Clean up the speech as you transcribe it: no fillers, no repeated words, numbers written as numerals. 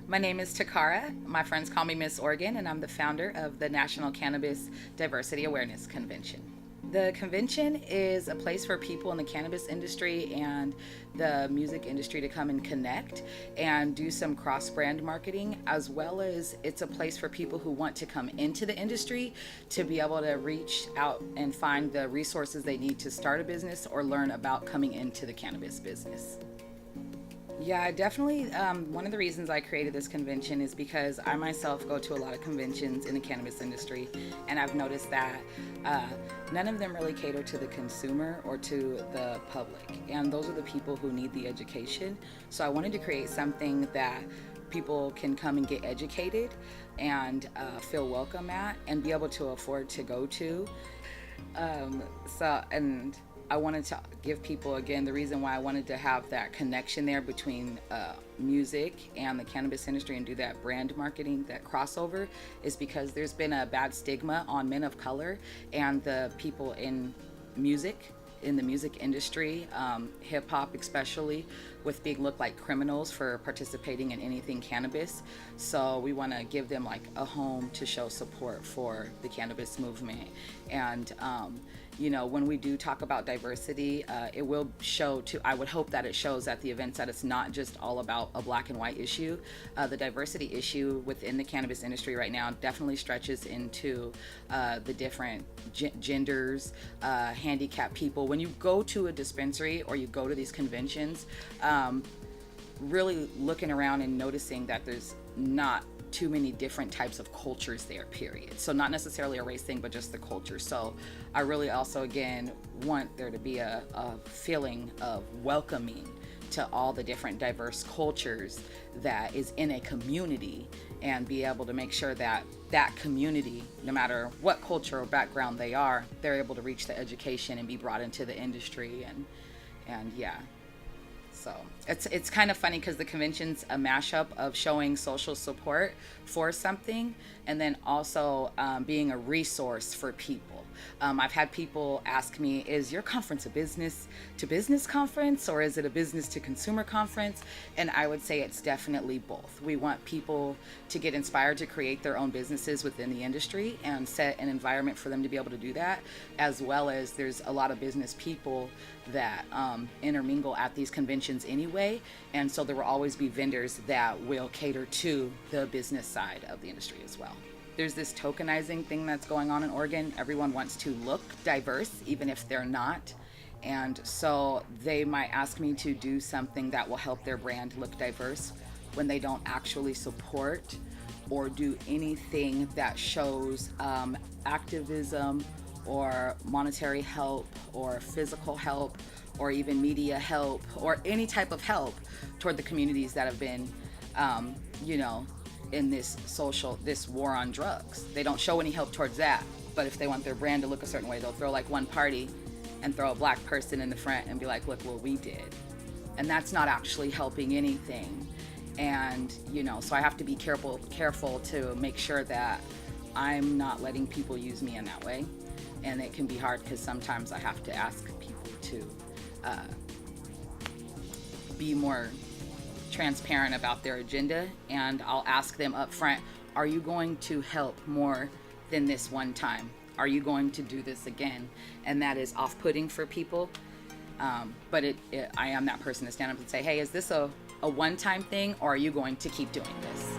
My name is Takara. My friends call me Mss Oregon, and I'm the founder of the National Cannabis Diversity Awareness Convention. The convention is a place for people in the cannabis industry and the music industry to come and connect and do some cross brand marketing, as well as it's a place for people who want to come into the industry to be able to reach out and find the resources they need to start a business or learn about coming into the cannabis business. Yeah, definitely. One of the reasons I created this convention is because I myself go to a lot of conventions in the cannabis industry, and I've noticed that none of them really cater to the consumer or to the public, and those are the people who need the education. So I wanted to create something that people can come and get educated and feel welcome at and be able to afford to go to. And I wanted to give people, again, the reason why I wanted to have that connection there between music and the cannabis industry and do that brand marketing, that crossover, is because there's been a bad stigma on men of color and the people in music, in the music industry, hip hop especially, with being looked like criminals for participating in anything cannabis. So we want to give them like a home to show support for the cannabis movement. And when we do talk about diversity, it will show to, I would hope that it shows at the events that it's not just all about a black and white issue. The diversity issue within the cannabis industry right now definitely stretches into the different genders, handicapped people. When you go to a dispensary or you go to these conventions, really looking around and noticing that there's not too many different types of cultures there, period. So not necessarily a race thing, but just the culture. So I really also, again, want there to be a feeling of welcoming to all the different diverse cultures that is in a community, and be able to make sure that that community, no matter what culture or background they are, they're able to reach the education and be brought into the industry. And yeah. So it's kind of funny because the convention's a mashup of showing social support for something and then also being a resource for people. I've had people ask me, is your conference a business to business conference or is it a business to consumer conference? And I would say it's definitely both. We want people to get inspired to create their own businesses within the industry and set an environment for them to be able to do that, as well as there's a lot of business people that intermingle at these conventions anyway, and so there will always be vendors that will cater to the business side of the industry as well. There's this tokenizing thing that's going on in Oregon. Everyone wants to look diverse even if they're not, and so they might ask me to do something that will help their brand look diverse when they don't actually support or do anything that shows activism or monetary help or physical help or even media help or any type of help toward the communities that have been in this war on drugs. They don't show any help towards that, but if they want their brand to look a certain way, they'll throw like one party and throw a black person in the front and be like, look what we did. And that's not actually helping anything. And so I have to be careful to make sure that I'm not letting people use me in that way. And it can be hard because sometimes I have to ask people to be more transparent about their agenda, and I'll ask them up front, are you going to help more than this one time? Are you going to do this again? And that is off-putting for people, but I am that person to stand up and say, hey, is this a one-time thing, or are you going to keep doing this?